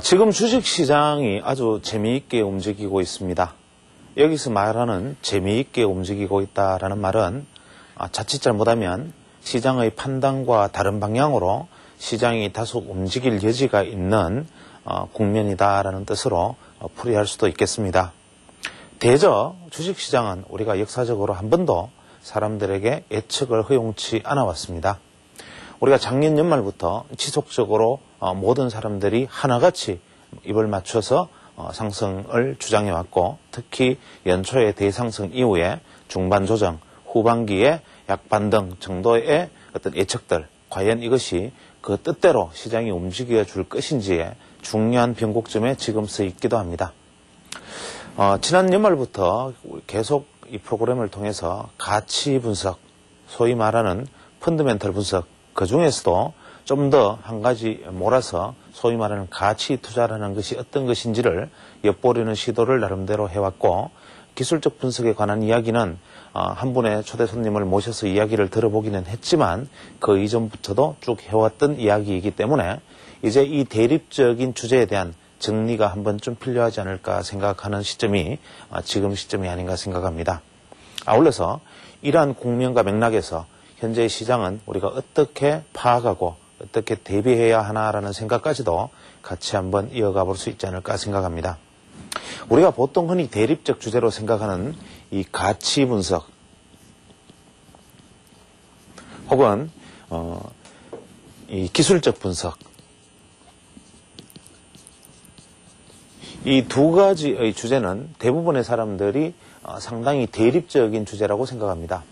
지금 주식시장이 아주 재미있게 움직이고 있습니다. 여기서 말하는 재미있게 움직이고 있다라는 말은 자칫 잘못하면 시장의 판단과 다른 방향으로 시장이 다소 움직일 여지가 있는 국면이다라는 뜻으로 풀이할 수도 있겠습니다. 대저 주식시장은 우리가 역사적으로 한 번도 사람들에게 예측을 허용치 않아왔습니다. 우리가 작년 연말부터 지속적으로 모든 사람들이 하나같이 입을 맞춰서 상승을 주장해왔고, 특히 연초의 대상승 이후에 중반 조정, 후반기에 약반등 정도의 어떤 예측들, 과연 이것이 그 뜻대로 시장이 움직여 줄 것인지에 중요한 변곡점에 지금 서 있기도 합니다. 지난 연말부터 계속 이 프로그램을 통해서 가치 분석, 소위 말하는 펀더멘털 분석, 그 중에서도 좀 더 한 가지 몰아서 소위 말하는 가치 투자라는 것이 어떤 것인지를 엿보려는 시도를 나름대로 해왔고, 기술적 분석에 관한 이야기는 한 분의 초대 손님을 모셔서 이야기를 들어보기는 했지만 그 이전부터도 쭉 해왔던 이야기이기 때문에 이제 이 대립적인 주제에 대한 정리가 한 번쯤 필요하지 않을까 생각하는 시점이 지금 시점이 아닌가 생각합니다. 아울러서 이러한 국면과 맥락에서 현재의 시장은 우리가 어떻게 파악하고 어떻게 대비해야 하나라는 생각까지도 같이 한번 이어가 볼 수 있지 않을까 생각합니다. 우리가 보통 흔히 대립적 주제로 생각하는 이 가치 분석 혹은 이 기술적 분석, 이 두 가지의 주제는 대부분의 사람들이 상당히 대립적인 주제라고 생각합니다.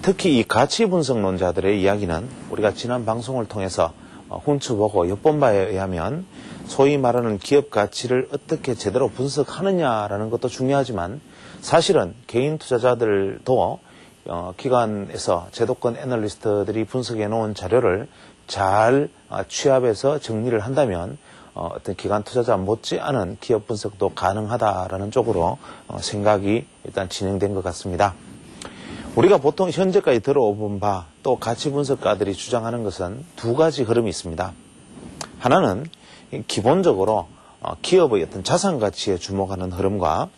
특히 이 가치 분석론자들의 이야기는 우리가 지난 방송을 통해서 훔쳐보고 엿본 바에 의하면 소위 말하는 기업 가치를 어떻게 제대로 분석하느냐라는 것도 중요하지만, 사실은 개인 투자자들도 기관에서 제도권 애널리스트들이 분석해 놓은 자료를 잘 취합해서 정리를 한다면 어떤 기관 투자자 못지않은 기업 분석도 가능하다라는 쪽으로 생각이 일단 진행된 것 같습니다. 우리가 보통 현재까지 들어본 바, 또 가치 분석가들이 주장하는 것은 두 가지 흐름이 있습니다. 하나는 기본적으로 기업의 어떤 자산 가치에 주목하는 흐름과,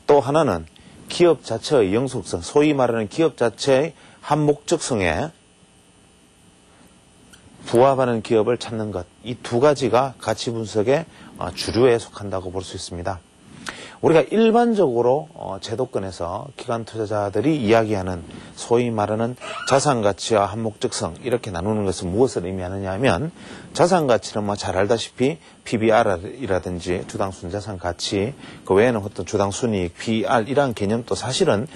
또 하나는 기업 자체의 영속성, 소위 말하는 기업 자체의 한 목적성에 부합하는 기업을 찾는 것, 이 두 가지가 가치 분석의 주류에 속한다고 볼 수 있습니다. 우리가 일반적으로 제도권에서 기관 투자자들이 이야기하는 소위 말하는 자산가치와 한목적성, 이렇게 나누는 것은 무엇을 의미하느냐 하면, 자산가치는 뭐 잘 알다시피 PBR이라든지 주당 순자산가치, 그 외에는 어떤 주당 순이익, PER 이러한 개념도 사실은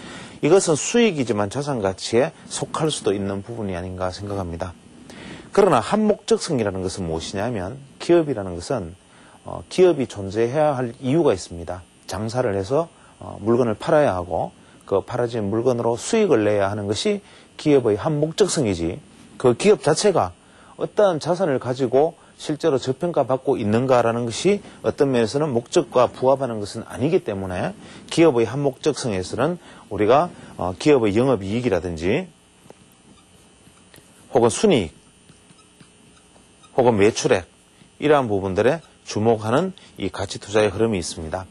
이것은 수익이지만 자산가치에 속할 수도 있는 부분이 아닌가 생각합니다. 그러나 한목적성이라는 것은 무엇이냐면, 기업이라는 것은 기업이 존재해야 할 이유가 있습니다. 장사를 해서 물건을 팔아야 하고, 그 팔아진 물건으로 수익을 내야 하는 것이 기업의 한 목적성이지, 그 기업 자체가 어떠한 자산을 가지고 실제로 저평가 받고 있는가라는 것이 어떤 면에서는 목적과 부합하는 것은 아니기 때문에, 기업의 한 목적성에서는 우리가 기업의 영업이익이라든지 혹은 순이익 혹은 매출액, 이러한 부분들에 주목하는 이 가치 투자의 흐름이 있습니다.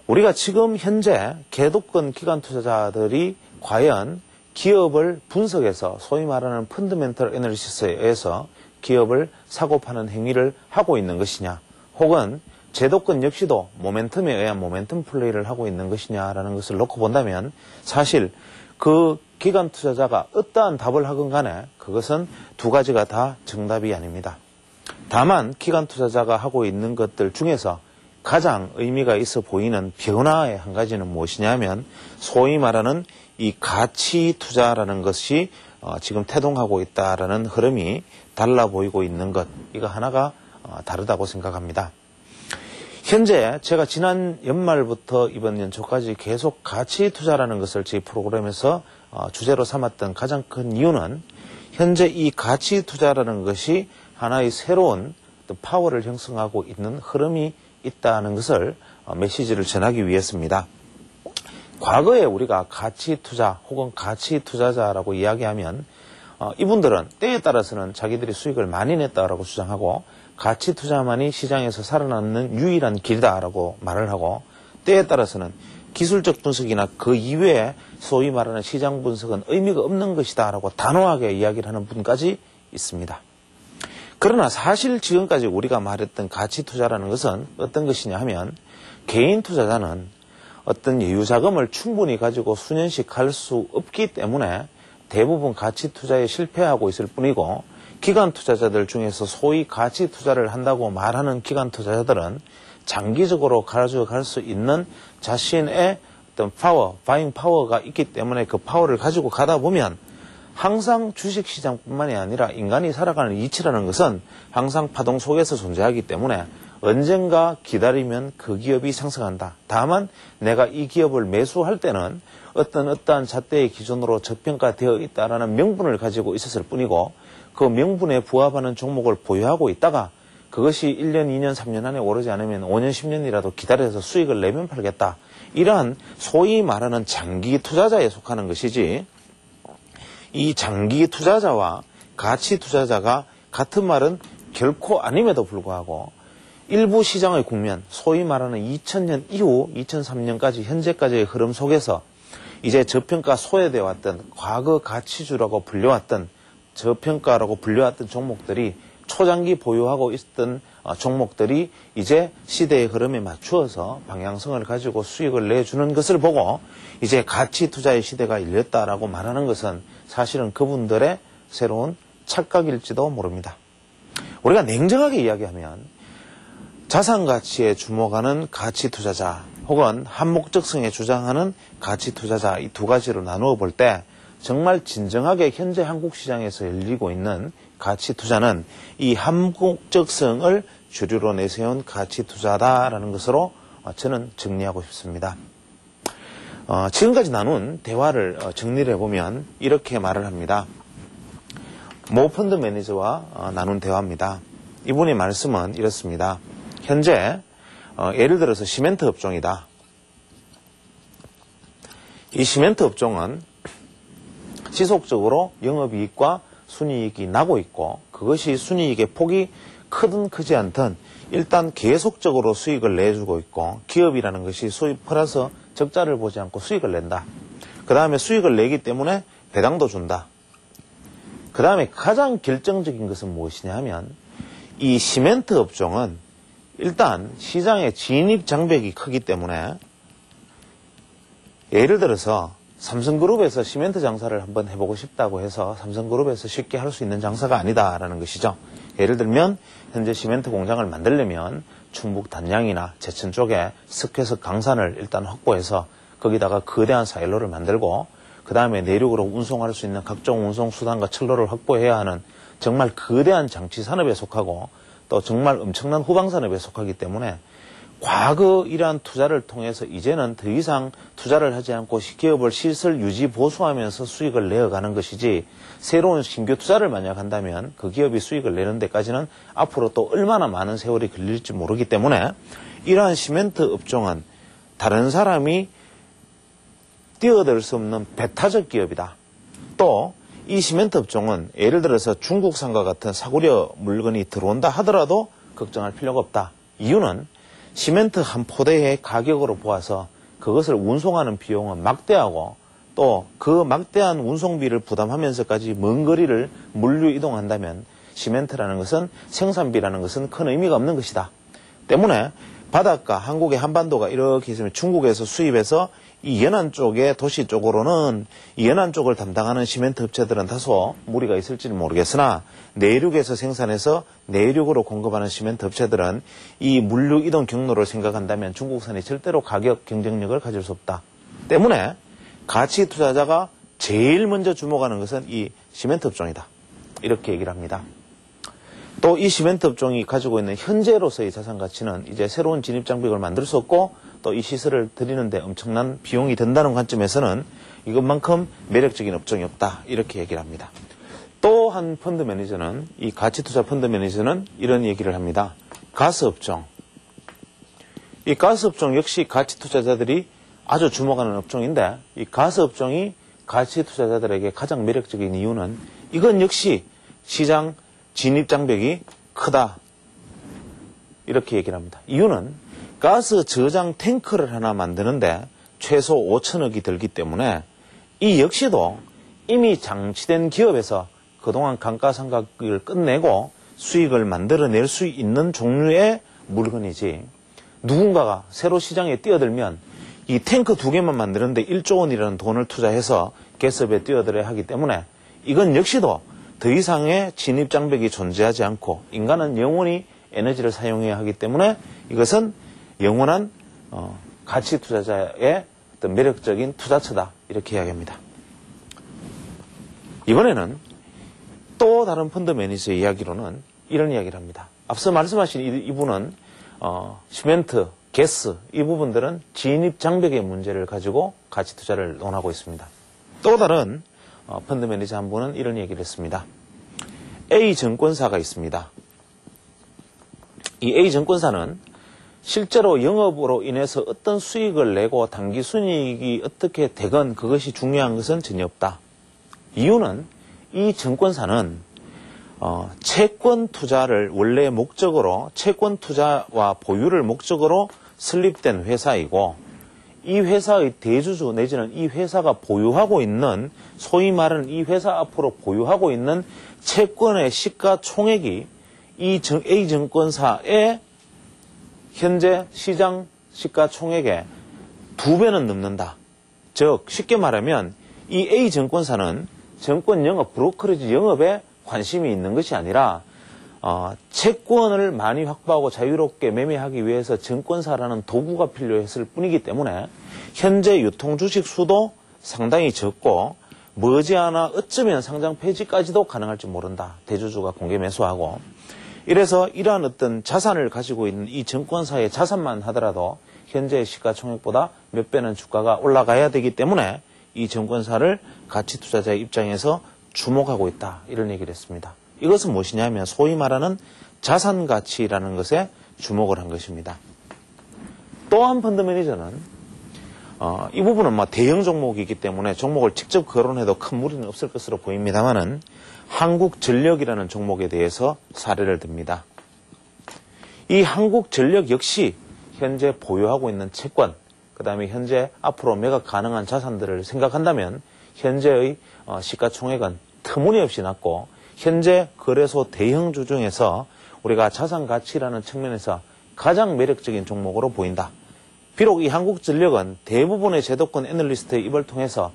우리가 지금 현재 개도권 기관 투자자들이 과연 기업을 분석해서 소위 말하는 펀더멘털 애널리시스에 의해서 기업을 사고 파는 행위를 하고 있는 것이냐, 혹은 제도권 역시도 모멘텀에 의한 모멘텀 플레이를 하고 있는 것이냐라는 것을 놓고 본다면, 사실 그 기관 투자자가 어떠한 답을 하건 간에 그것은 두 가지가 다 정답이 아닙니다. 다만 기관 투자자가 하고 있는 것들 중에서 가장 의미가 있어 보이는 변화의 한 가지는 무엇이냐면, 소위 말하는 이 가치 투자라는 것이 지금 태동하고 있다라는 흐름이 달라 보이고 있는 것, 이거 하나가 다르다고 생각합니다. 현재 제가 지난 연말부터 이번 연초까지 계속 가치 투자라는 것을 제 프로그램에서 주제로 삼았던 가장 큰 이유는, 현재 이 가치 투자라는 것이 하나의 새로운 파워를 형성하고 있는 흐름이 있다는 것을 메시지를 전하기 위해서입니다. 과거에 우리가 가치 투자 혹은 가치 투자자라고 이야기하면 이분들은 때에 따라서는 자기들이 수익을 많이 냈다라고 주장하고 가치 투자만이 시장에서 살아남는 유일한 길이다라고 말을 하고 때에 따라서는 기술적 분석이나 그 이외에 소위 말하는 시장 분석은 의미가 없는 것이다라고 단호하게 이야기를 하는 분까지 있습니다. 그러나 사실 지금까지 우리가 말했던 가치 투자라는 것은 어떤 것이냐 하면 개인 투자자는 어떤 여유 자금을 충분히 가지고 수년씩 갈 수 없기 때문에 대부분 가치 투자에 실패하고 있을 뿐이고 기관 투자자들 중에서 소위 가치 투자를 한다고 말하는 기관 투자자들은 장기적으로 가져갈 수 있는 자신의 어떤 파워, 바잉 파워가 있기 때문에 그 파워를 가지고 가다 보면 항상 주식시장뿐만이 아니라 인간이 살아가는 이치라는 것은 항상 파동 속에서 존재하기 때문에 언젠가 기다리면 그 기업이 상승한다. 다만 내가 이 기업을 매수할 때는 어떠한 잣대의 기준으로 저평가되어 있다라는 명분을 가지고 있었을 뿐이고 그 명분에 부합하는 종목을 보유하고 있다가 그것이 1년, 2년, 3년 안에 오르지 않으면 5년, 10년이라도 기다려서 수익을 내면 팔겠다. 이러한 소위 말하는 장기 투자자에 속하는 것이지 이 장기 투자자와 가치 투자자가 같은 말은 결코 아님에도 불구하고 일부 시장의 국면, 소위 말하는 2000년 이후 2003년까지 현재까지의 흐름 속에서 이제 저평가 소외되어 왔던 과거 가치주라고 불려왔던 저평가라고 불려왔던 종목들이 초장기 보유하고 있던 종목들이 이제 시대의 흐름에 맞추어서 방향성을 가지고 수익을 내주는 것을 보고 이제 가치 투자의 시대가 열렸다라고 말하는 것은 사실은 그분들의 새로운 착각일지도 모릅니다. 우리가 냉정하게 이야기하면 자산 가치에 주목하는 가치 투자자 혹은 한목적성에 주장하는 가치 투자자 이 두 가지로 나누어 볼 때 정말 진정하게 현재 한국 시장에서 열리고 있는 가치 투자는 이 한목적성을 주류로 내세운 가치 투자다라는 것으로 저는 정리하고 싶습니다. 지금까지 나눈 대화를 정리를 해보면 이렇게 말을 합니다. 모 펀드 매니저와 나눈 대화입니다. 이분의 말씀은 이렇습니다. 현재 예를 들어서 시멘트 업종이다. 이 시멘트 업종은 지속적으로 영업이익과 순이익이 나고 있고 그것이 순이익의 폭이 크든 크지 않든 일단 계속적으로 수익을 내주고 있고 기업이라는 것이 수입 플러스 적자를 보지 않고 수익을 낸다. 그 다음에 수익을 내기 때문에 배당도 준다. 그 다음에 가장 결정적인 것은 무엇이냐 하면 이 시멘트 업종은 일단 시장의 진입 장벽이 크기 때문에 예를 들어서 삼성그룹에서 시멘트 장사를 한번 해보고 싶다고 해서 삼성그룹에서 쉽게 할 수 있는 장사가 아니다라는 것이죠. 예를 들면 현재 시멘트 공장을 만들려면 충북 단양이나 제천 쪽에 석회석 강산을 일단 확보해서 거기다가 거대한 사일로를 만들고 그 다음에 내륙으로 운송할 수 있는 각종 운송수단과 철로를 확보해야 하는 정말 거대한 장치 산업에 속하고 또 정말 엄청난 후방산업에 속하기 때문에 과거 이러한 투자를 통해서 이제는 더 이상 투자를 하지 않고 기업을 실설 유지 보수하면서 수익을 내어가는 것이지 새로운 신규 투자를 만약 한다면 그 기업이 수익을 내는 데까지는 앞으로 또 얼마나 많은 세월이 걸릴지 모르기 때문에 이러한 시멘트 업종은 다른 사람이 뛰어들 수 없는 배타적 기업이다. 또 이 시멘트 업종은 예를 들어서 중국산과 같은 사구려 물건이 들어온다 하더라도 걱정할 필요가 없다. 이유는 시멘트 한 포대의 가격으로 보아서 그것을 운송하는 비용은 막대하고 또 그 막대한 운송비를 부담하면서까지 먼 거리를 물류 이동한다면 시멘트라는 것은 생산비라는 것은 큰 의미가 없는 것이다. 때문에 바닷가 한국의 한반도가 이렇게 있으면 중국에서 수입해서 이 연안 쪽의 도시 쪽으로는 이 연안 쪽을 담당하는 시멘트 업체들은 다소 무리가 있을지는 모르겠으나 내륙에서 생산해서 내륙으로 공급하는 시멘트 업체들은 이 물류 이동 경로를 생각한다면 중국산이 절대로 가격 경쟁력을 가질 수 없다. 때문에 가치 투자자가 제일 먼저 주목하는 것은 이 시멘트 업종이다. 이렇게 얘기를 합니다. 또 이 시멘트 업종이 가지고 있는 현재로서의 자산 가치는 이제 새로운 진입 장벽을 만들 수 없고 또 이 시설을 들이는데 엄청난 비용이 든다는 관점에서는 이것만큼 매력적인 업종이 없다. 이렇게 얘기를 합니다. 또 한 펀드 매니저는 이 가치 투자 펀드 매니저는 이런 얘기를 합니다. 가스 업종. 이 가스 업종 역시 가치 투자자들이 아주 주목하는 업종인데 이 가스 업종이 가치 투자자들에게 가장 매력적인 이유는 이건 역시 시장 진입 장벽이 크다. 이렇게 얘기를 합니다. 이유는 가스 저장 탱크를 하나 만드는데 최소 5천억이 들기 때문에 이 역시도 이미 장치된 기업에서 그동안 감가상각을 끝내고 수익을 만들어낼 수 있는 종류의 물건이지, 누군가가 새로 시장에 뛰어들면 이 탱크 2개만 만드는데 1조 원이라는 돈을 투자해서 개섭에 뛰어들어야 하기 때문에 이건 역시도 더 이상의 진입 장벽이 존재하지 않고 인간은 영원히 에너지를 사용해야 하기 때문에 이것은 영원한 가치 투자자의 어떤 매력적인 투자처다, 이렇게 이야기합니다. 이번에는 또 다른 펀드 매니저의 이야기로는 이런 이야기를 합니다. 앞서 말씀하신 이분은 시멘트, 가스 이 부분들은 진입 장벽의 문제를 가지고 가치 투자를 논하고 있습니다. 또 다른 펀드 매니저 한 분은 이런 얘기를 했습니다. A증권사가 있습니다. 이 A증권사는 실제로 영업으로 인해서 어떤 수익을 내고 단기 순이익이 어떻게 되건 그것이 중요한 것은 전혀 없다. 이유는 이 증권사는 채권 투자를 원래 목적으로, 채권 투자와 보유를 목적으로 설립된 회사이고, 이 회사의 대주주 내지는 이 회사가 보유하고 있는, 소위 말하는 이 회사 앞으로 보유하고 있는 채권의 시가총액이 이 A증권사의 현재 시장 시가총액의 2배는 넘는다. 즉 쉽게 말하면 이 A증권사는 증권 영업, 브로커리지 영업에 관심이 있는 것이 아니라 채권을 많이 확보하고 자유롭게 매매하기 위해서 증권사라는 도구가 필요했을 뿐이기 때문에 현재 유통 주식 수도 상당히 적고 머지않아 어쩌면 상장 폐지까지도 가능할지 모른다. 대주주가 공개 매수하고. 이래서 이러한 어떤 자산을 가지고 있는 이 증권사의 자산만 하더라도 현재 시가총액보다 몇 배는 주가가 올라가야 되기 때문에 이 증권사를 가치 투자자의 입장에서 주목하고 있다. 이런 얘기를 했습니다. 이것은 무엇이냐면 소위 말하는 자산 가치라는 것에 주목을 한 것입니다. 또 한 펀드 매니저는 이 부분은 대형 종목이기 때문에 종목을 직접 거론해도 큰 무리는 없을 것으로 보입니다만은 한국전력이라는 종목에 대해서 사례를 듭니다. 이 한국전력 역시 현재 보유하고 있는 채권, 그 다음에 현재 앞으로 매각 가능한 자산들을 생각한다면 현재의 시가총액은 터무니없이 낮고 현재 거래소 대형주 중에서 우리가 자산 가치라는 측면에서 가장 매력적인 종목으로 보인다. 비록 이 한국전력은 대부분의 제도권 애널리스트의 입을 통해서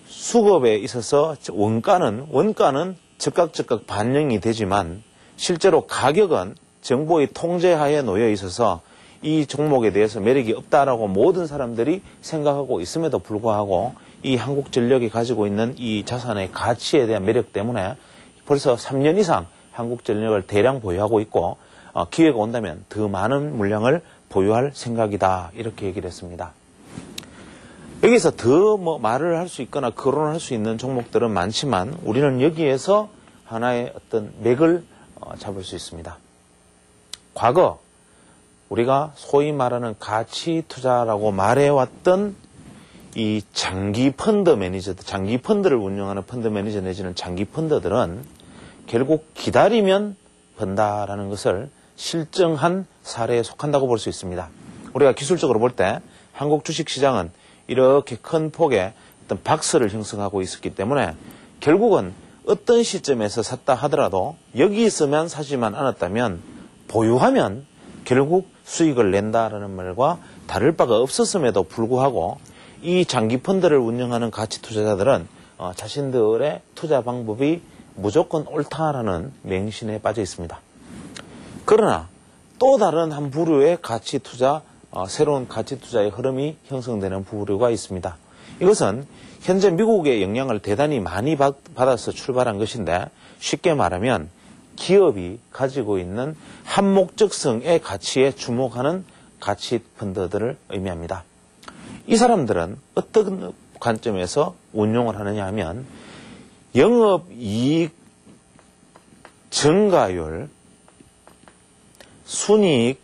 수급에 있어서 원가는 즉각 반영이 되지만 실제로 가격은 정부의 통제하에 놓여 있어서 이 종목에 대해서 매력이 없다라고 모든 사람들이 생각하고 있음에도 불구하고 이 한국전력이 가지고 있는 이 자산의 가치에 대한 매력 때문에 벌써 3년 이상 한국전력을 대량 보유하고 있고 기회가 온다면 더 많은 물량을 보유할 생각이다. 이렇게 얘기를 했습니다. 여기서 더 말을 할 수 있거나 거론을 할 수 있는 종목들은 많지만 우리는 여기에서 하나의 어떤 맥을 잡을 수 있습니다. 과거 우리가 소위 말하는 가치 투자라고 말해왔던 이 장기 펀드 매니저들, 장기 펀드를 운영하는 펀드 매니저 내지는 장기 펀드들은 결국 기다리면 번다라는 것을 실증한 사례에 속한다고 볼 수 있습니다. 우리가 기술적으로 볼 때 한국 주식시장은 이렇게 큰 폭의 어떤 박스를 형성하고 있었기 때문에 결국은 어떤 시점에서 샀다 하더라도 여기 있으면 사지만 않았다면 보유하면 결국 수익을 낸다라는 말과 다를 바가 없었음에도 불구하고 이 장기 펀드를 운영하는 가치 투자자들은 자신들의 투자 방법이 무조건 옳다라는 맹신에 빠져 있습니다. 그러나 또 다른 한 부류의 가치 투자, 새로운 가치 투자의 흐름이 형성되는 부류가 있습니다. 이것은 현재 미국의 영향을 대단히 많이 받아서 출발한 것인데 쉽게 말하면 기업이 가지고 있는 한목적성의 가치에 주목하는 가치 펀드들을 의미합니다. 이 사람들은 어떤 관점에서 운용을 하느냐 하면 영업이익 증가율, 순이익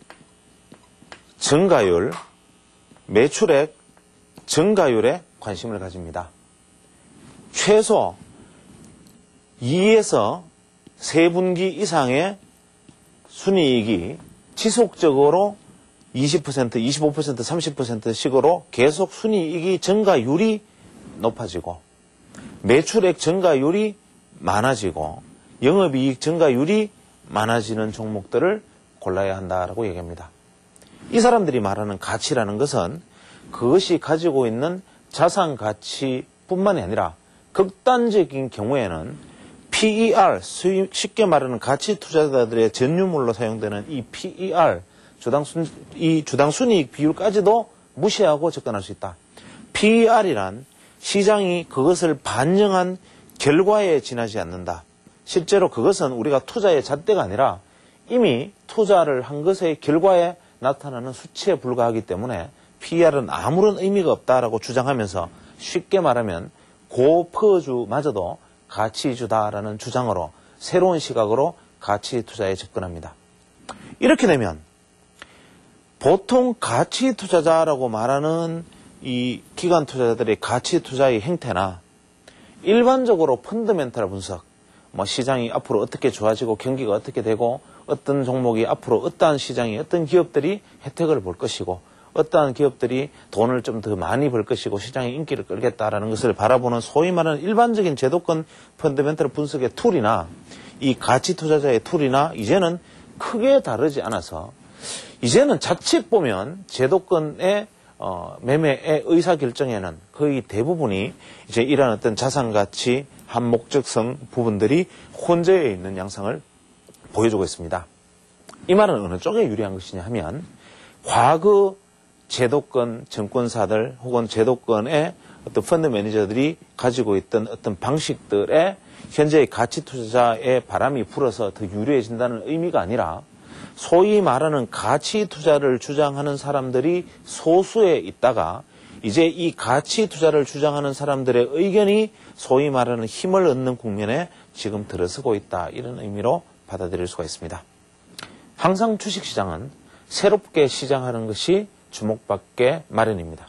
증가율, 매출액 증가율에 관심을 가집니다. 최소 2에서 3분기 이상의 순이익이 지속적으로 20%, 25%, 30%씩으로 계속 순이익이 증가율이 높아지고 매출액 증가율이 많아지고 영업이익 증가율이 많아지는 종목들을 골라야 한다라고 얘기합니다. 이 사람들이 말하는 가치라는 것은 그것이 가지고 있는 자산 가치뿐만이 아니라 극단적인 경우에는 PER, 쉽게 말하는 가치 투자자들의 전유물로 사용되는 이 PER, 주당 순이익 비율까지도 무시하고 접근할 수 있다. PER이란 시장이 그것을 반영한 결과에 지나지 않는다. 실제로 그것은 우리가 투자의 잣대가 아니라 이미 투자를 한 것의 결과에 나타나는 수치에 불과하기 때문에 PER은 아무런 의미가 없다라고 주장하면서 쉽게 말하면 고퍼주마저도 가치주다라는 주장으로 새로운 시각으로 가치 투자에 접근합니다. 이렇게 되면 보통 가치 투자자라고 말하는 이 기관 투자자들의 가치 투자의 행태나 일반적으로 펀더멘탈 분석, 시장이 앞으로 어떻게 좋아지고 경기가 어떻게 되고 어떤 종목이 앞으로 어떠한 시장이 어떤 기업들이 혜택을 볼 것이고 어떠한 기업들이 돈을 좀 더 많이 벌 것이고 시장의 인기를 끌겠다라는 것을 바라보는 소위 말하는 일반적인 제도권 펀더멘털 분석의 툴이나 이 가치 투자자의 툴이나 이제는 크게 다르지 않아서 이제는 자칫 보면 제도권의 매매의 의사결정에는 거의 대부분이 이제 이런 어떤 자산가치 한목적성 부분들이 혼재해 있는 양상을 보여주고 있습니다. 이 말은 어느 쪽에 유리한 것이냐 하면 과거 제도권 증권사들 혹은 제도권의 어떤 펀드 매니저들이 가지고 있던 어떤 방식들에 현재의 가치 투자자의 바람이 불어서 더 유리해진다는 의미가 아니라 소위 말하는 가치 투자를 주장하는 사람들이 소수에 있다가 이제 이 가치 투자를 주장하는 사람들의 의견이 소위 말하는 힘을 얻는 국면에 지금 들어서고 있다. 이런 의미로 받아들일 수가 있습니다. 항상 주식시장은 새롭게 시장하는 것이 주목받게 마련입니다.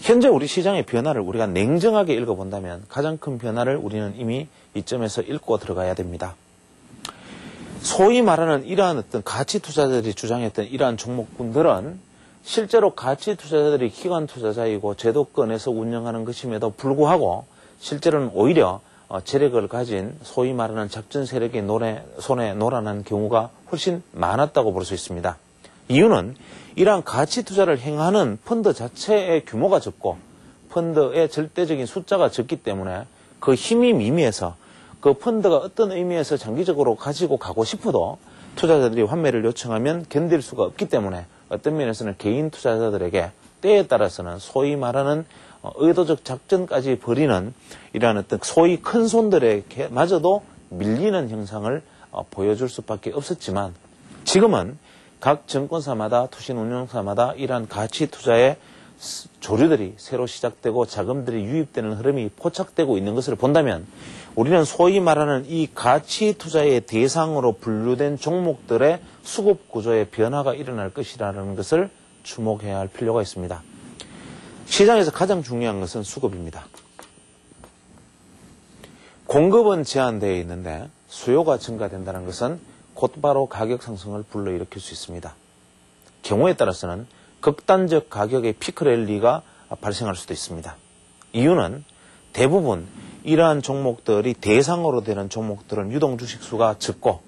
현재 우리 시장의 변화를 우리가 냉정하게 읽어본다면 가장 큰 변화를 우리는 이미 이점에서 읽고 들어가야 됩니다. 소위 말하는 이러한 어떤 가치 투자자들이 주장했던 이러한 종목군들은 실제로 가치 투자자들이 기관 투자자이고 제도권에서 운영하는 것임에도 불구하고 실제로는 오히려 재력을 가진 소위 말하는 작전 세력의 손에 노란한 경우가 훨씬 많았다고 볼 수 있습니다. 이유는 이러한 가치 투자를 행하는 펀드 자체의 규모가 적고 펀드의 절대적인 숫자가 적기 때문에 그 힘이 미미해서 그 펀드가 어떤 의미에서 장기적으로 가지고 가고 싶어도 투자자들이 환매를 요청하면 견딜 수가 없기 때문에 어떤 면에서는 개인 투자자들에게 때에 따라서는 소위 말하는 의도적 작전까지 벌이는 이러한 어떤 소위 큰 손들에게 마저도 밀리는 형상을 보여줄 수밖에 없었지만 지금은 각 증권사마다 투신운용사마다 이러한 가치 투자의 조류들이 새로 시작되고 자금들이 유입되는 흐름이 포착되고 있는 것을 본다면 우리는 소위 말하는 이 가치 투자의 대상으로 분류된 종목들의 수급 구조의 변화가 일어날 것이라는 것을 주목해야 할 필요가 있습니다. 시장에서 가장 중요한 것은 수급입니다. 공급은 제한되어 있는데 수요가 증가된다는 것은 곧바로 가격 상승을 불러일으킬 수 있습니다. 경우에 따라서는 극단적 가격의 피크랠리가 발생할 수도 있습니다. 이유는 대부분 이러한 종목들이 대상으로 되는 종목들은 유동 주식 수가 적고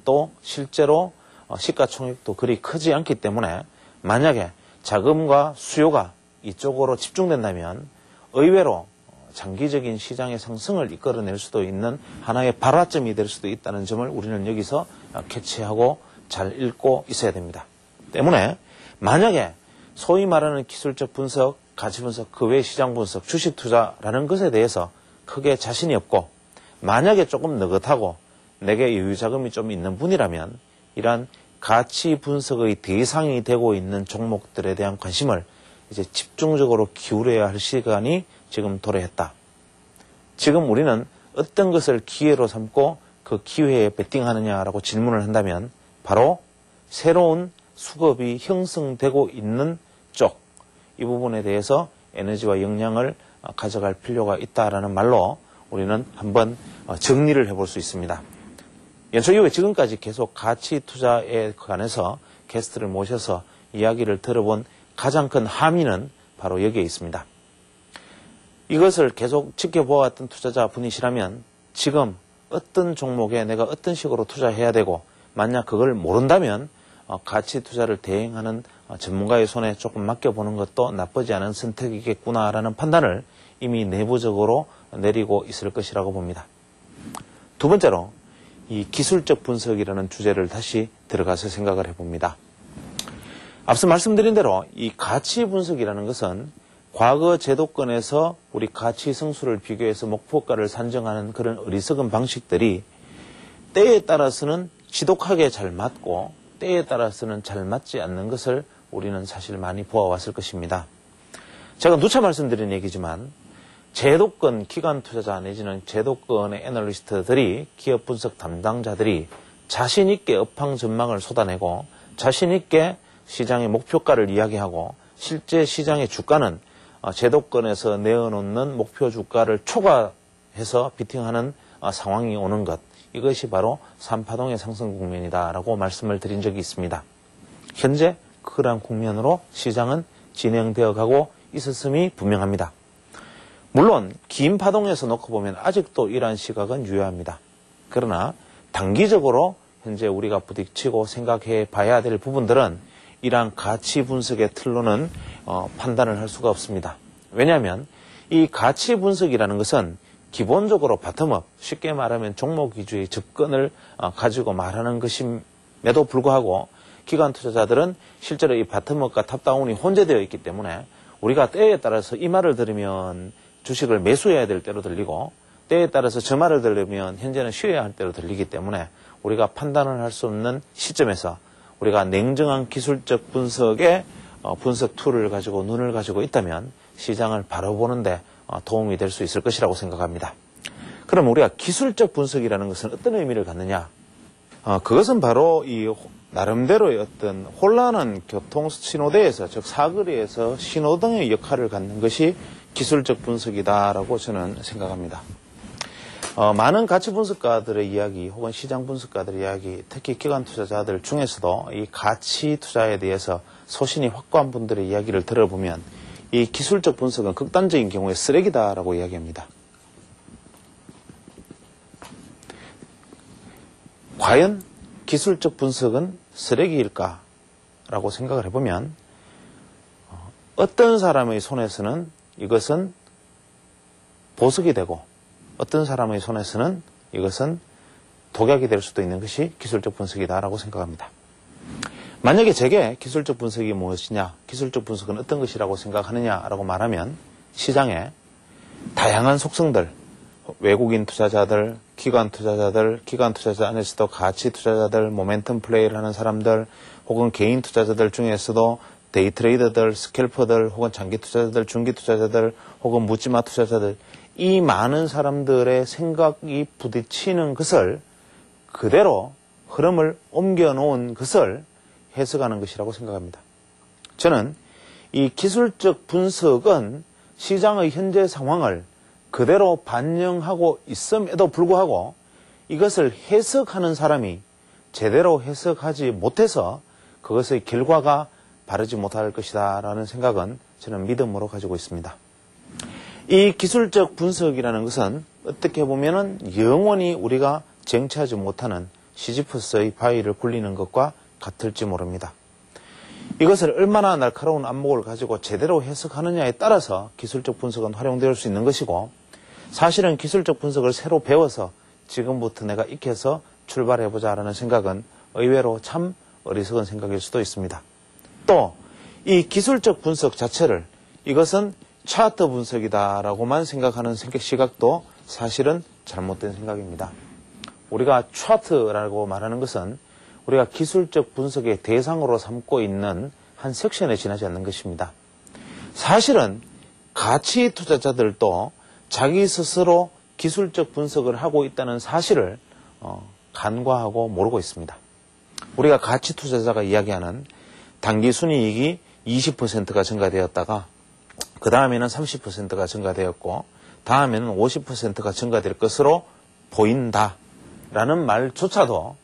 또 실제로 시가총액도 그리 크지 않기 때문에 만약에 자금과 수요가 이쪽으로 집중된다면 의외로 장기적인 시장의 상승을 이끌어낼 수도 있는 하나의 발화점이 될 수도 있다는 점을 우리는 여기서 캐치하고 잘 읽고 있어야 됩니다. 때문에 만약에 소위 말하는 기술적 분석, 가치 분석, 그 외 시장 분석, 주식 투자라는 것에 대해서 크게 자신이 없고 만약에 조금 느긋하고 내게 여유 자금이 좀 있는 분이라면 이러한 가치 분석의 대상이 되고 있는 종목들에 대한 관심을 이제 집중적으로 기울여야 할 시간이 지금 도래했다. 지금 우리는 어떤 것을 기회로 삼고 그 기회에 베팅하느냐라고 질문을 한다면 바로 새로운 수급이 형성되고 있는 쪽, 이 부분에 대해서 에너지와 역량을 가져갈 필요가 있다라는 말로 우리는 한번 정리를 해볼 수 있습니다. 연초 이후에 지금까지 계속 가치 투자에 관해서 게스트를 모셔서 이야기를 들어본 가장 큰 함의는 바로 여기에 있습니다. 이것을 계속 지켜보았던 투자자분이시라면 지금 어떤 종목에 내가 어떤 식으로 투자해야 되고 만약 그걸 모른다면 가치 투자를 대행하는 전문가의 손에 조금 맡겨보는 것도 나쁘지 않은 선택이겠구나라는 판단을 이미 내부적으로 내리고 있을 것이라고 봅니다. 두 번째로 이 기술적 분석이라는 주제를 다시 들어가서 생각을 해봅니다. 앞서 말씀드린 대로 이 가치 분석이라는 것은 과거 제도권에서 우리 가치 성수를 비교해서 목표가를 산정하는 그런 어리석은 방식들이 때에 따라서는 지독하게 잘 맞고 때에 따라서는 잘 맞지 않는 것을 우리는 사실 많이 보아왔을 것입니다. 제가 누차 말씀드린 얘기지만 제도권 기관 투자자 내지는 제도권의 애널리스트들이 기업 분석 담당자들이 자신 있게 업황 전망을 쏟아내고 자신 있게 시장의 목표가를 이야기하고 실제 시장의 주가는 제도권에서 내어놓는 목표 주가를 초과해서 비팅하는 상황이 오는 것, 이것이 바로 3파동의 상승 국면이다라고 말씀을 드린 적이 있습니다. 현재 그러한 국면으로 시장은 진행되어 가고 있었음이 분명합니다. 물론 긴 파동에서 놓고 보면 아직도 이러한 시각은 유효합니다. 그러나 단기적으로 현재 우리가 부딪히고 생각해 봐야 될 부분들은 이러한 가치 분석의 틀로는 판단을 할 수가 없습니다. 왜냐하면 이 가치 분석이라는 것은 기본적으로 바텀업, 쉽게 말하면 종목 위주의 접근을 가지고 말하는 것임에도 불구하고 기관 투자자들은 실제로 이 바텀업과 탑다운이 혼재되어 있기 때문에 우리가 때에 따라서 이 말을 들으면 주식을 매수해야 될 때로 들리고 때에 따라서 저 말을 들으면 현재는 쉬어야 할 때로 들리기 때문에 우리가 판단을 할 수 없는 시점에서 우리가 냉정한 기술적 분석의 분석 툴을 가지고 눈을 가지고 있다면 시장을 바로 보는데 도움이 될 수 있을 것이라고 생각합니다. 그럼 우리가 기술적 분석이라는 것은 어떤 의미를 갖느냐? 그것은 바로 이 나름대로의 어떤 혼란한 교통 신호대에서, 즉 사거리에서 신호등의 역할을 갖는 것이 기술적 분석이다라고 저는 생각합니다. 많은 가치 분석가들의 이야기 혹은 시장 분석가들의 이야기, 특히 기관 투자자들 중에서도 이 가치 투자에 대해서 소신이 확고한 분들의 이야기를 들어보면 이 기술적 분석은 극단적인 경우에 쓰레기다라고 이야기합니다. 과연 기술적 분석은 쓰레기일까라고 생각을 해보면 어떤 사람의 손에서는 이것은 보석이 되고 어떤 사람의 손에서는 이것은 독약이 될 수도 있는 것이 기술적 분석이다라고 생각합니다. 만약에 제게 기술적 분석이 무엇이냐, 기술적 분석은 어떤 것이라고 생각하느냐라고 말하면 시장에 다양한 속성들, 외국인 투자자들, 기관 투자자 안에서도 가치 투자자들, 모멘텀 플레이를 하는 사람들, 혹은 개인 투자자들 중에서도 데이 트레이더들, 스캘퍼들, 혹은 장기 투자자들, 중기 투자자들, 혹은 묻지마 투자자들, 이 많은 사람들의 생각이 부딪히는 것을 그대로 흐름을 옮겨놓은 것을 해석하는 것이라고 생각합니다. 저는 이 기술적 분석은 시장의 현재 상황을 그대로 반영하고 있음에도 불구하고 이것을 해석하는 사람이 제대로 해석하지 못해서 그것의 결과가 바르지 못할 것이다 라는 생각은 저는 믿음으로 가지고 있습니다. 이 기술적 분석이라는 것은 어떻게 보면은 영원히 우리가 쟁취하지 못하는 시지프스의 바위를 굴리는 것과 같을지 모릅니다. 이것을 얼마나 날카로운 안목을 가지고 제대로 해석하느냐에 따라서 기술적 분석은 활용될 수 있는 것이고, 사실은 기술적 분석을 새로 배워서 지금부터 내가 익혀서 출발해보자라는 생각은 의외로 참 어리석은 생각일 수도 있습니다. 또 이 기술적 분석 자체를 이것은 차트 분석이다라고만 생각하는 시각도 사실은 잘못된 생각입니다. 우리가 차트라고 말하는 것은 우리가 기술적 분석의 대상으로 삼고 있는 한 섹션에 지나지 않는 것입니다. 사실은 가치 투자자들도 자기 스스로 기술적 분석을 하고 있다는 사실을 간과하고 모르고 있습니다. 우리가 가치 투자자가 이야기하는 단기 순이익이 20%가 증가되었다가 그 다음에는 30%가 증가되었고 다음에는 50%가 증가될 것으로 보인다라는 말조차도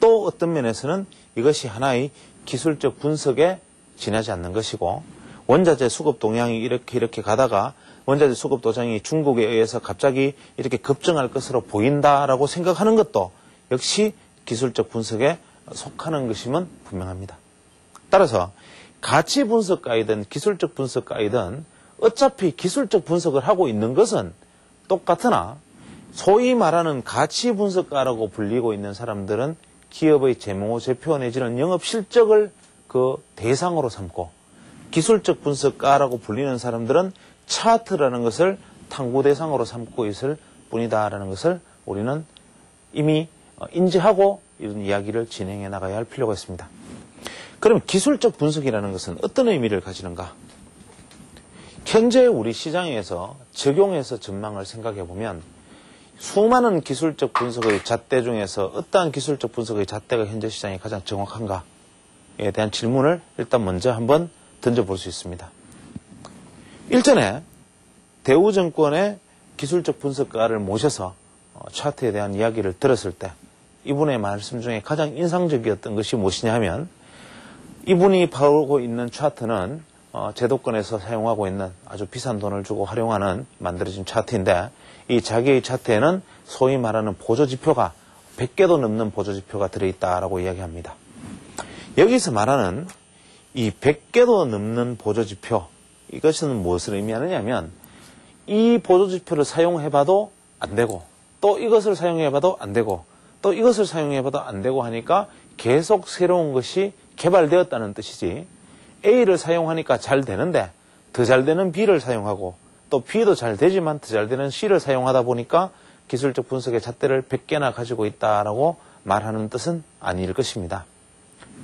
또 어떤 면에서는 이것이 하나의 기술적 분석에 지나지 않는 것이고, 원자재 수급 동향이 이렇게 가다가 원자재 수급 동향이 중국에 의해서 갑자기 이렇게 급증할 것으로 보인다라고 생각하는 것도 역시 기술적 분석에 속하는 것임은 분명합니다. 따라서 가치 분석가이든 기술적 분석가이든 어차피 기술적 분석을 하고 있는 것은 똑같으나, 소위 말하는 가치 분석가라고 불리고 있는 사람들은 기업의 재무, 제표 내지는 영업 실적을 그 대상으로 삼고, 기술적 분석가라고 불리는 사람들은 차트라는 것을 탐구 대상으로 삼고 있을 뿐이다라는 것을 우리는 이미 인지하고 이런 이야기를 진행해 나가야 할 필요가 있습니다. 그럼 기술적 분석이라는 것은 어떤 의미를 가지는가? 현재 우리 시장에서 적용해서 전망을 생각해 보면 수많은 기술적 분석의 잣대 중에서 어떠한 기술적 분석의 잣대가 현재 시장에 가장 정확한가에 대한 질문을 일단 먼저 한번 던져볼 수 있습니다. 일전에 대우증권의 기술적 분석가를 모셔서 차트에 대한 이야기를 들었을 때 이분의 말씀 중에 가장 인상적이었던 것이 무엇이냐 하면, 이분이 보고 있는 차트는 제도권에서 사용하고 있는 아주 비싼 돈을 주고 활용하는 만들어진 차트인데, 이 자기의 차트에는 소위 말하는 보조지표가 100개도 넘는 보조지표가 들어있다라고 이야기합니다. 여기서 말하는 이 100개도 넘는 보조지표, 이것은 무엇을 의미하느냐 하면, 이 보조지표를 사용해봐도 안 되고, 또 이것을 사용해봐도 안 되고, 또 이것을 사용해봐도 안 되고 하니까 계속 새로운 것이 개발되었다는 뜻이지, A를 사용하니까 잘 되는데 더 잘 되는 B를 사용하고, 또 B도 잘 되지만 더 잘 되는 C를 사용하다 보니까 기술적 분석의 잣대를 100개나 가지고 있다라고 말하는 뜻은 아닐 것입니다.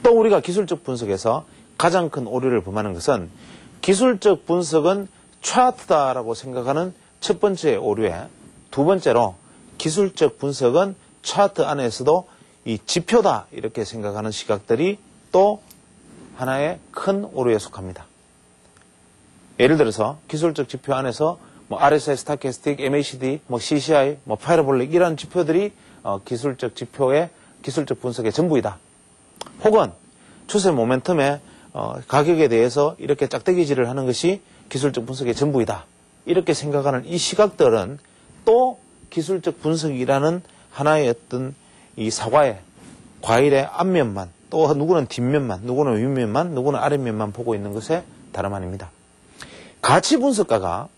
또 우리가 기술적 분석에서 가장 큰 오류를 범하는 것은, 기술적 분석은 차트다라고 생각하는 첫 번째 오류에, 두 번째로 기술적 분석은 차트 안에서도 이 지표다 이렇게 생각하는 시각들이 또 하나의 큰 오류에 속합니다. 예를 들어서 기술적 지표 안에서 RSI, 스타캐스틱, MACD, CCI, 파라볼릭 이런 지표들이 기술적 지표의 기술적 분석의 전부이다. 혹은 추세 모멘텀의 가격에 대해서 이렇게 짝대기질을 하는 것이 기술적 분석의 전부이다. 이렇게 생각하는 이 시각들은 또 기술적 분석이라는 하나의 어떤 이 사과의 과일의 앞면만, 또 누구는 뒷면만, 누구는 윗면만, 누구는 아랫면만 보고 있는 것에 다름 아닙니다. 가치 분석가가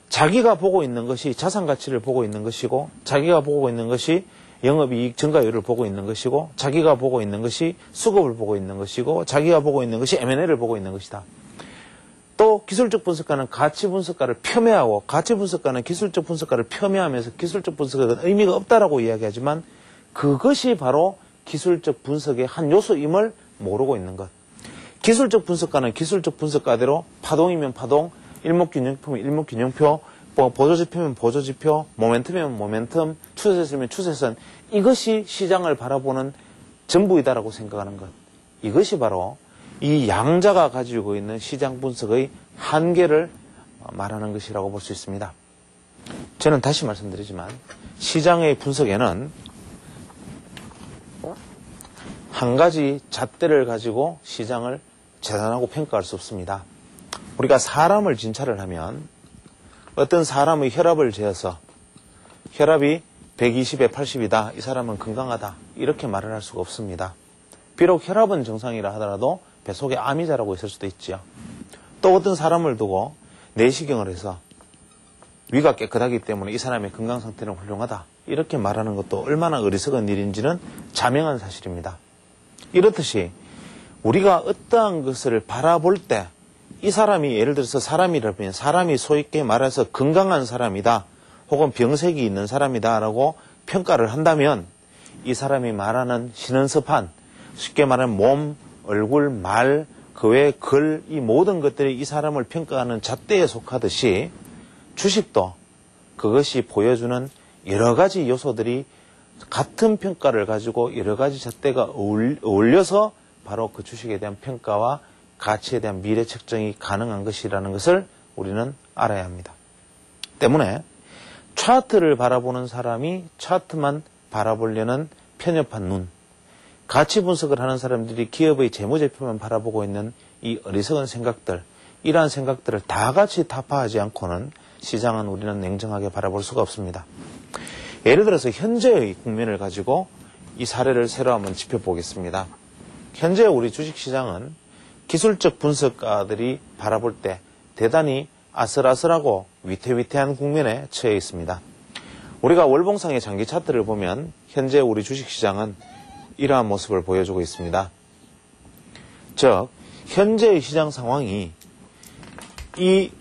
자기가 보고 있는 것이 자산 가치를 보고 있는 것이고, 자기가 보고 있는 것이 영업이익 증가율을 보고 있는 것이고, 자기가 보고 있는 것이 수급을 보고 있는 것이고, 자기가 보고 있는 것이 M&A를 보고 있는 것이다. 또 기술적 분석가는 가치 분석가를 폄훼하고, 가치 분석가는 기술적 분석가를 폄훼하면서 기술적 분석은 의미가 없다라고 이야기하지만, 그것이 바로 기술적 분석의 한 요소임을 모르고 있는 것. 기술적 분석가는 기술적 분석가대로 파동이면 파동, 일목균형표면 일목균형표, 보조지표면 보조지표, 모멘텀이면 모멘텀, 추세선이면 추세선, 이것이 시장을 바라보는 전부이다라고 생각하는 것. 이것이 바로 이 양자가 가지고 있는 시장 분석의 한계를 말하는 것이라고 볼 수 있습니다. 저는 다시 말씀드리지만 시장의 분석에는 한 가지 잣대를 가지고 시장을 재단하고 평가할 수 없습니다. 우리가 사람을 진찰을 하면 어떤 사람의 혈압을 재어서 혈압이 120에 80이다. 이 사람은 건강하다. 이렇게 말을 할 수가 없습니다. 비록 혈압은 정상이라 하더라도 뱃속에 암이 자라고 있을 수도 있죠. 또 어떤 사람을 두고 내시경을 해서 위가 깨끗하기 때문에 이 사람의 건강 상태는 훌륭하다. 이렇게 말하는 것도 얼마나 어리석은 일인지는 자명한 사실입니다. 이렇듯이 우리가 어떠한 것을 바라볼 때 이 사람이 예를 들어서 사람이라면 사람이 소위게 말해서 건강한 사람이다. 혹은 병색이 있는 사람이다 라고 평가를 한다면 이 사람이 말하는 신은섭한 쉽게 말하면 몸, 얼굴, 말, 그 외 글, 이 모든 것들이 이 사람을 평가하는 잣대에 속하듯이 주식도 그것이 보여주는 여러 가지 요소들이 같은 평가를 가지고 여러 가지 잣대가 어울려서 바로 그 주식에 대한 평가와 가치에 대한 미래 책정이 가능한 것이라는 것을 우리는 알아야 합니다. 때문에 차트를 바라보는 사람이 차트만 바라보려는 편협한 눈, 가치 분석을 하는 사람들이 기업의 재무제표만 바라보고 있는 이 어리석은 생각들, 이러한 생각들을 다 같이 타파하지 않고는 시장은 우리는 냉정하게 바라볼 수가 없습니다. 예를 들어서 현재의 국면을 가지고 이 사례를 새로 한번 짚어보겠습니다. 현재 우리 주식시장은 기술적 분석가들이 바라볼 때 대단히 아슬아슬하고 위태위태한 국면에 처해 있습니다. 우리가 월봉상의 장기 차트를 보면 현재 우리 주식시장은 이러한 모습을 보여주고 있습니다. 즉, 현재의 시장 상황이 이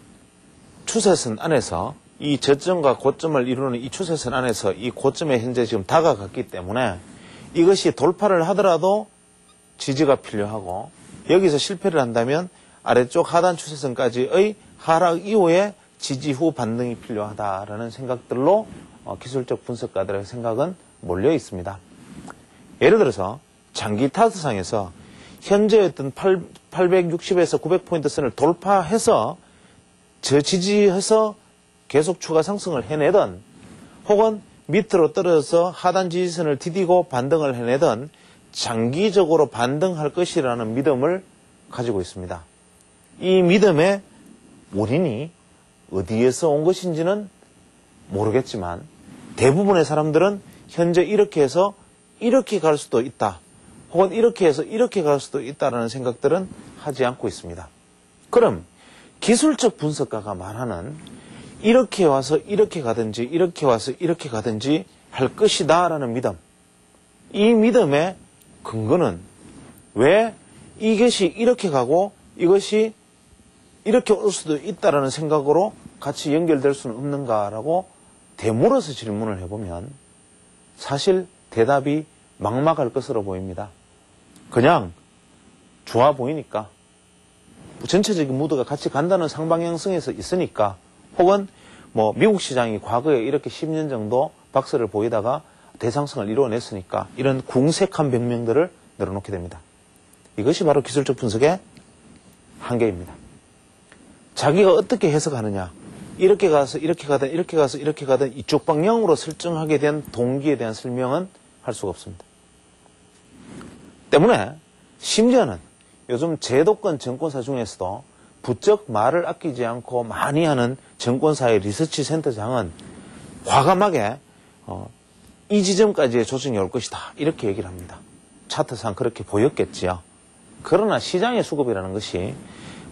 추세선 안에서 이 저점과 고점을 이루는 이 추세선 안에서 이 고점에 현재 지금 다가갔기 때문에 이것이 돌파를 하더라도 지지가 필요하고 여기서 실패를 한다면 아래쪽 하단 추세선까지의 하락 이후에 지지 후 반등이 필요하다라는 생각들로 기술적 분석가들의 생각은 몰려 있습니다. 예를 들어서 장기 차트상에서 현재의 어떤 860에서 900포인트 선을 돌파해서 저지지해서 계속 추가 상승을 해내던 혹은 밑으로 떨어져서 하단 지지선을 디디고 반등을 해내던 장기적으로 반등할 것이라는 믿음을 가지고 있습니다. 이 믿음의 원인이 어디에서 온 것인지는 모르겠지만 대부분의 사람들은 현재 이렇게 해서 이렇게 갈 수도 있다. 혹은 이렇게 해서 이렇게 갈 수도 있다라는 생각들은 하지 않고 있습니다. 그럼 기술적 분석가가 말하는 이렇게 와서 이렇게 가든지 이렇게 와서 이렇게 가든지 할 것이다 라는 믿음, 이 믿음의 근거는 왜 이것이 이렇게 가고 이것이 이렇게 올 수도 있다라는 생각으로 같이 연결될 수는 없는가라고 되물어서 질문을 해보면 사실 대답이 막막할 것으로 보입니다. 그냥 좋아 보이니까, 전체적인 무드가 같이 간다는 상방향성에서 있으니까, 혹은 뭐 미국 시장이 과거에 이렇게 10년 정도 박스를 보이다가 대상승을 이루어냈으니까 이런 궁색한 변명들을 늘어놓게 됩니다. 이것이 바로 기술적 분석의 한계입니다. 자기가 어떻게 해석하느냐, 이렇게 가서 이렇게 가든 이렇게 가서 이렇게 가든 이쪽 방향으로 설정하게 된 동기에 대한 설명은 할 수가 없습니다. 때문에 심지어는 요즘 제도권 증권사 중에서도 부쩍 말을 아끼지 않고 많이 하는 증권사의 리서치 센터장은 과감하게 이 지점까지의 조정이 올 것이다 이렇게 얘기를 합니다. 차트상 그렇게 보였겠지요. 그러나 시장의 수급이라는 것이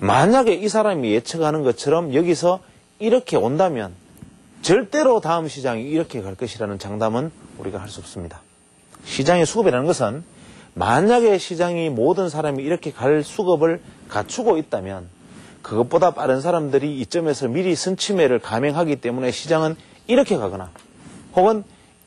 만약에 이 사람이 예측하는 것처럼 여기서 이렇게 온다면 절대로 다음 시장이 이렇게 갈 것이라는 장담은 우리가 할 수 없습니다. 시장의 수급이라는 것은 만약에 시장이 모든 사람이 이렇게 갈 수급을 갖추고 있다면 그것보다 빠른 사람들이 이점에서 미리 선취매를 감행하기 때문에 시장은 이렇게 가거나 혹은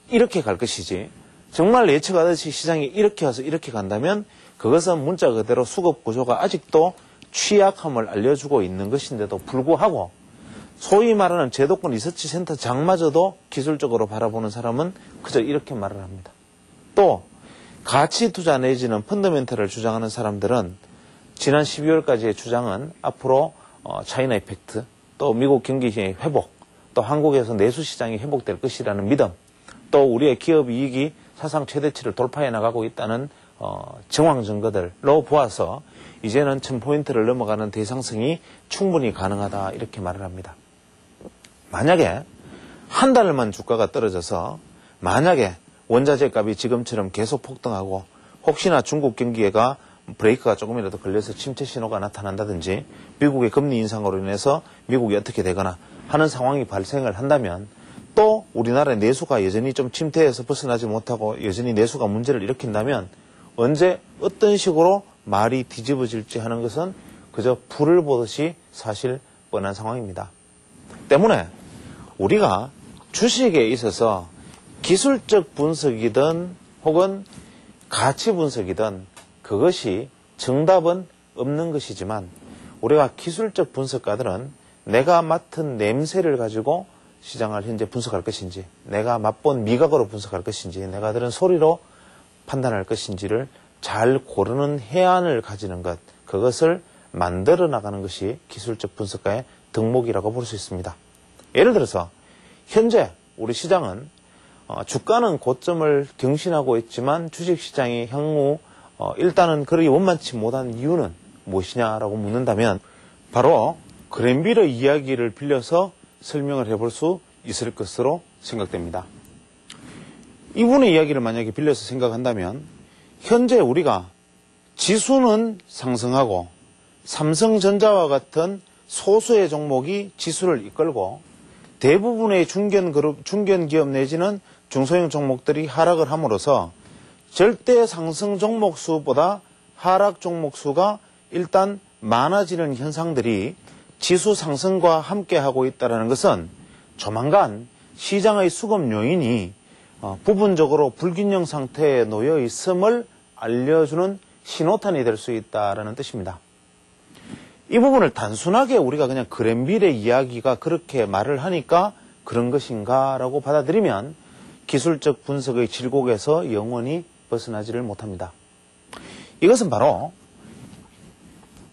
이렇게 갈 것이지, 정말 예측하듯이 시장이 이렇게 와서 이렇게 간다면 그것은 문자 그대로 수급 구조가 아직도 취약함을 알려주고 있는 것인데도 불구하고 소위 말하는 제도권 리서치 센터 장마저도 기술적으로 바라보는 사람은 그저 이렇게 말을 합니다. 또 가치 투자 내지는 펀더멘털을 주장하는 사람들은 지난 12월까지의 주장은 앞으로 차이나 이펙트, 또 미국 경기의 회복, 또 한국에서 내수시장이 회복될 것이라는 믿음, 또 우리의 기업 이익이 사상 최대치를 돌파해 나가고 있다는 정황 증거들로 보아서 이제는 1000포인트를 넘어가는 대상승이 충분히 가능하다 이렇게 말을 합니다. 만약에 한 달만 주가가 떨어져서 만약에 원자재 값이 지금처럼 계속 폭등하고 혹시나 중국 경기가 브레이크가 조금이라도 걸려서 침체 신호가 나타난다든지 미국의 금리 인상으로 인해서 미국이 어떻게 되거나 하는 상황이 발생을 한다면 또 우리나라의 내수가 여전히 좀 침체에서 벗어나지 못하고 여전히 내수가 문제를 일으킨다면 언제 어떤 식으로 말이 뒤집어질지 하는 것은 그저 불을 보듯이 사실 뻔한 상황입니다. 때문에 우리가 주식에 있어서 기술적 분석이든 혹은 가치 분석이든 그것이 정답은 없는 것이지만 우리가 기술적 분석가들은 내가 맡은 냄새를 가지고 시장을 현재 분석할 것인지, 내가 맛본 미각으로 분석할 것인지, 내가 들은 소리로 판단할 것인지를 잘 고르는 해안을 가지는 것, 그것을 만들어 나가는 것이 기술적 분석가의 덕목이라고 볼 수 있습니다. 예를 들어서 현재 우리 시장은 주가는 고점을 경신하고 있지만 주식시장이 향후 일단은 그리 원만치 못한 이유는 무엇이냐라고 묻는다면 바로 그랜빌의 이야기를 빌려서 설명을 해볼 수 있을 것으로 생각됩니다. 이분의 이야기를 만약에 빌려서 생각한다면 현재 우리가 지수는 상승하고 삼성전자와 같은 소수의 종목이 지수를 이끌고 대부분의 중견기업 내지는 중소형 종목들이 하락을 함으로써 절대 상승 종목 수보다 하락 종목 수가 일단 많아지는 현상들이 지수 상승과 함께하고 있다는 것은 조만간 시장의 수급 요인이 부분적으로 불균형 상태에 놓여 있음을 알려주는 신호탄이 될 수 있다는 뜻입니다. 이 부분을 단순하게 우리가 그냥 그랜빌의 이야기가 그렇게 말을 하니까 그런 것인가 라고 받아들이면 기술적 분석의 질곡에서 영원히 벗어나지를 못합니다. 이것은 바로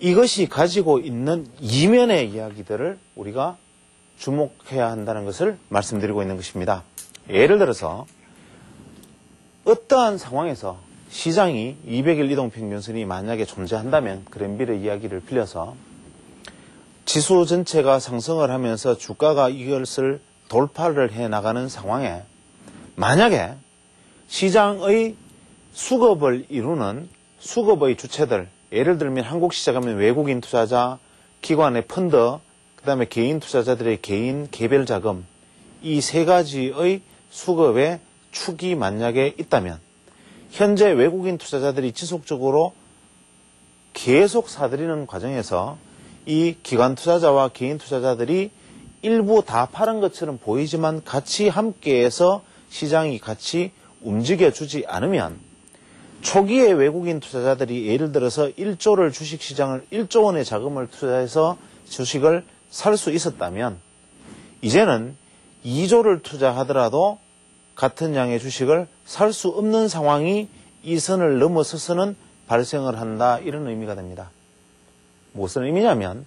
이것이 가지고 있는 이면의 이야기들을 우리가 주목해야 한다는 것을 말씀드리고 있는 것입니다. 예를 들어서 어떠한 상황에서 시장이 200일 이동평균선이 만약에 존재한다면 그랜빌의 이야기를 빌려서 지수 전체가 상승을 하면서 주가가 이것을 돌파를 해나가는 상황에 만약에 시장의 수급을 이루는 수급의 주체들, 예를 들면 한국 시장하면 외국인 투자자, 기관의 펀드, 그 다음에 개인 투자자들의 개인 개별 자금, 이 세 가지의 수급의 축이 만약에 있다면 현재 외국인 투자자들이 지속적으로 계속 사들이는 과정에서 이 기관 투자자와 개인 투자자들이 일부 다 파는 것처럼 보이지만 같이 함께해서 시장이 같이 움직여주지 않으면 초기에 외국인 투자자들이 예를 들어서 1조를 주식시장을 1조 원의 자금을 투자해서 주식을 살 수 있었다면 이제는 2조를 투자하더라도 같은 양의 주식을 살 수 없는 상황이 이 선을 넘어서서는 발생을 한다, 이런 의미가 됩니다. 무슨 의미냐면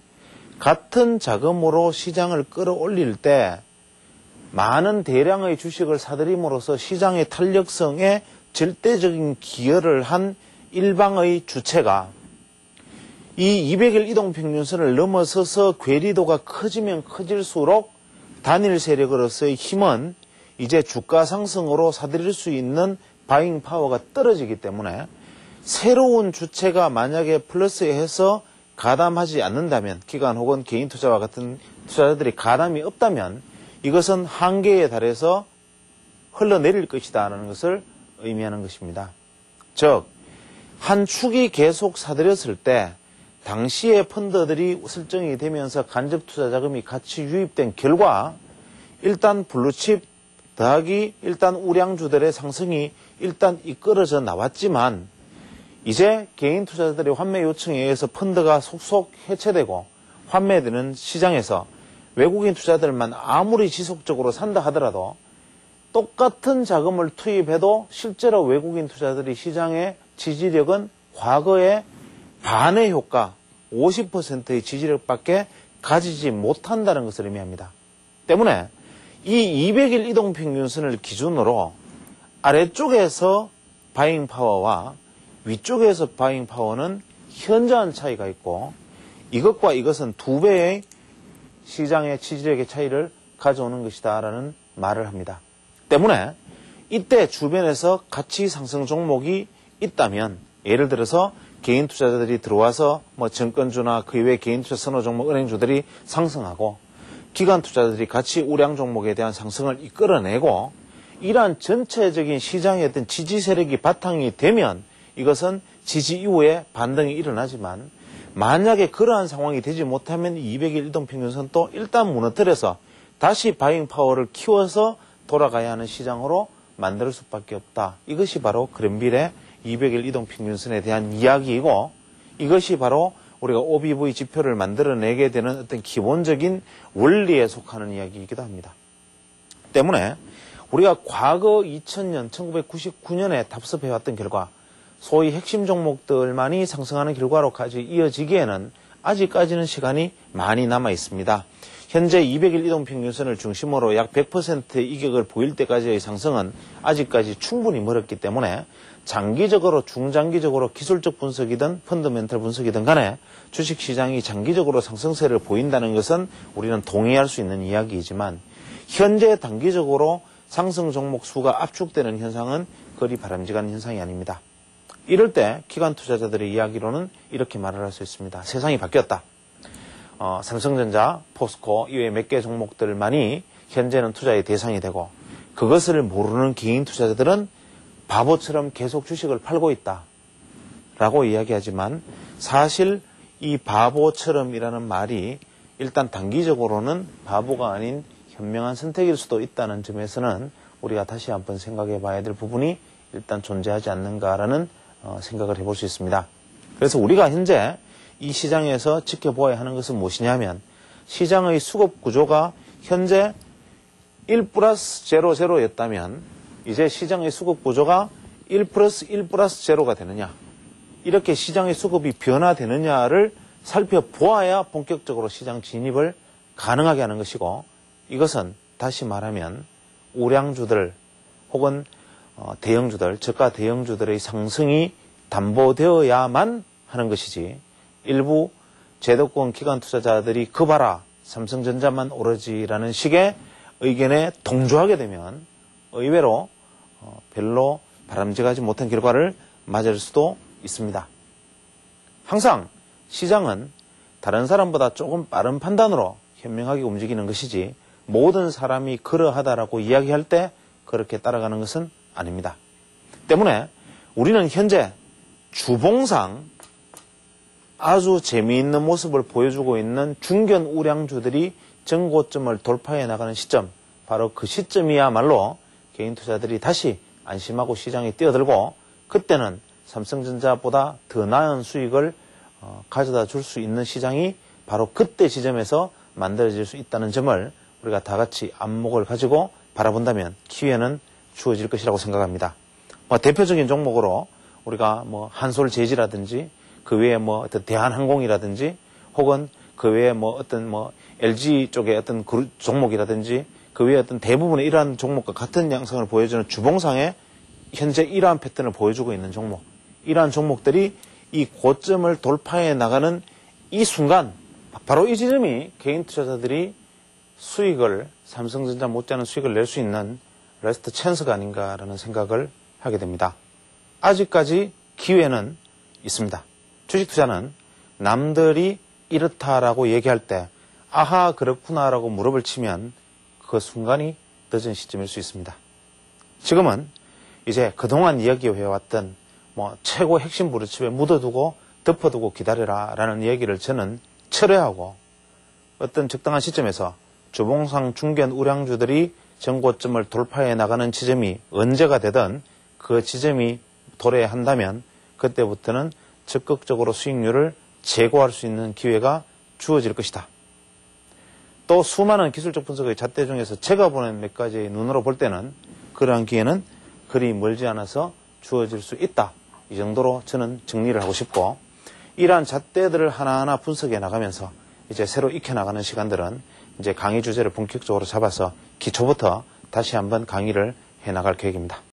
같은 자금으로 시장을 끌어올릴 때 많은 대량의 주식을 사들임으로써 시장의 탄력성에 절대적인 기여를 한 일방의 주체가 이 200일 이동평균선을 넘어서서 괴리도가 커지면 커질수록 단일 세력으로서의 힘은 이제 주가 상승으로 사들일 수 있는 바잉 파워가 떨어지기 때문에 새로운 주체가 만약에 플러스해서 가담하지 않는다면, 기관 혹은 개인 투자와 같은 투자자들이 가담이 없다면 이것은 한계에 달해서 흘러내릴 것이다 라는 것을 의미하는 것입니다. 즉, 한 축이 계속 사들였을 때 당시에 펀드들이 설정이 되면서 간접 투자 자금이 같이 유입된 결과 일단 블루칩 더하기 일단 우량주들의 상승이 일단 이끌어져 나왔지만 이제 개인 투자자들의 환매 요청에 의해서 펀드가 속속 해체되고 환매되는 시장에서 외국인 투자자들만 아무리 지속적으로 산다 하더라도 똑같은 자금을 투입해도 실제로 외국인 투자자들이 시장의 지지력은 과거의 반의 효과 50%의 지지력밖에 가지지 못한다는 것을 의미합니다. 때문에 이 200일 이동평균선을 기준으로 아래쪽에서 바잉 파워와 위쪽에서 바잉 파워는 현저한 차이가 있고 이것과 이것은 2배의 시장의 지지력의 차이를 가져오는 것이다 라는 말을 합니다. 때문에 이때 주변에서 가치 상승 종목이 있다면 예를 들어서 개인 투자자들이 들어와서 증권주나 그 이외의 개인 투자 선호 종목 은행주들이 상승하고 기관 투자자들이 가치 우량 종목에 대한 상승을 이끌어내고 이러한 전체적인 시장의 어떤 지지 세력이 바탕이 되면 이것은 지지 이후에 반등이 일어나지만 만약에 그러한 상황이 되지 못하면 200일 이동평균선도 일단 무너뜨려서 다시 바잉 파워를 키워서 돌아가야 하는 시장으로 만들 수밖에 없다. 이것이 바로 그랜빌의 200일 이동평균선에 대한 이야기이고 이것이 바로 우리가 OBV 지표를 만들어내게 되는 어떤 기본적인 원리에 속하는 이야기이기도 합니다. 때문에 우리가 과거 2000년, 1999년에 답습해왔던 결과 소위 핵심 종목들만이 상승하는 결과로까지 이어지기에는 아직까지는 시간이 많이 남아 있습니다. 현재 200일 이동평균선을 중심으로 약 100%의 이격을 보일 때까지의 상승은 아직까지 충분히 멀었기 때문에 장기적으로 중장기적으로 기술적 분석이든 펀더멘털 분석이든 간에 주식시장이 장기적으로 상승세를 보인다는 것은 우리는 동의할 수 있는 이야기이지만 현재 단기적으로 상승 종목 수가 압축되는 현상은 그리 바람직한 현상이 아닙니다. 이럴 때 기관 투자자들의 이야기로는 이렇게 말을 할 수 있습니다. 세상이 바뀌었다. 삼성전자, 포스코 이외에 몇 개 종목들만이 현재는 투자의 대상이 되고 그것을 모르는 개인 투자자들은 바보처럼 계속 주식을 팔고 있다 라고 이야기하지만 사실 이 바보처럼이라는 말이 일단 단기적으로는 바보가 아닌 현명한 선택일 수도 있다는 점에서는 우리가 다시 한번 생각해 봐야 될 부분이 일단 존재하지 않는가라는 생각을 해볼 수 있습니다. 그래서 우리가 현재 이 시장에서 지켜보아야 하는 것은 무엇이냐면 시장의 수급 구조가 현재 1 플러스 0, 0였다면 이제 시장의 수급 구조가 1 플러스 1 플러스 0가 되느냐 이렇게 시장의 수급이 변화되느냐를 살펴보아야 본격적으로 시장 진입을 가능하게 하는 것이고 이것은 다시 말하면 우량주들 혹은 대형주들, 저가 대형주들의 상승이 담보되어야만 하는 것이지 일부 제도권 기관 투자자들이 그 봐라 삼성전자만 오르지라는 식의 의견에 동조하게 되면 의외로 별로 바람직하지 못한 결과를 맞을 수도 있습니다. 항상 시장은 다른 사람보다 조금 빠른 판단으로 현명하게 움직이는 것이지 모든 사람이 그러하다라고 이야기할 때 그렇게 따라가는 것은 아닙니다. 때문에 우리는 현재 주봉상 아주 재미있는 모습을 보여주고 있는 중견 우량주들이 전고점을 돌파해 나가는 시점, 바로 그 시점이야말로 개인 투자들이 다시 안심하고 시장에 뛰어들고 그때는 삼성전자보다 더 나은 수익을 가져다 줄 수 있는 시장이 바로 그때 지점에서 만들어질 수 있다는 점을 우리가 다 같이 안목을 가지고 바라본다면 기회는 주어질 것이라고 생각합니다. 대표적인 종목으로 우리가 한솔제지라든지 그 외에 어떤 대한항공이라든지 혹은 그 외에 어떤 LG 쪽의 어떤 종목이라든지 그 외에 어떤 대부분의 이러한 종목과 같은 양상을 보여주는 주봉상에 현재 이러한 패턴을 보여주고 있는 종목, 이러한 종목들이 이 고점을 돌파해 나가는 이 순간 바로 이 지점이 개인 투자자들이 수익을 삼성전자 못지않은 수익을 낼 수 있는 레스트 찬스가 아닌가라는 생각을 하게 됩니다. 아직까지 기회는 있습니다. 주식 투자는 남들이 이렇다라고 얘기할 때 아하 그렇구나라고 무릎을 치면 그 순간이 늦은 시점일 수 있습니다. 지금은 이제 그동안 이야기해왔던 최고 핵심 브루칩에 묻어두고 덮어두고 기다려라 라는 얘기를 저는 철회하고 어떤 적당한 시점에서 주봉상 중견 우량주들이 전고점을 돌파해 나가는 지점이 언제가 되든 그 지점이 도래한다면 그때부터는 적극적으로 수익률을 제고할 수 있는 기회가 주어질 것이다. 또 수많은 기술적 분석의 잣대 중에서 제가 보낸 몇 가지의 눈으로 볼 때는 그러한 기회는 그리 멀지 않아서 주어질 수 있다. 이 정도로 저는 정리를 하고 싶고 이러한 잣대들을 하나하나 분석해 나가면서 이제 새로 익혀나가는 시간들은 이제 강의 주제를 본격적으로 잡아서 기초부터 다시 한번 강의를 해나갈 계획입니다.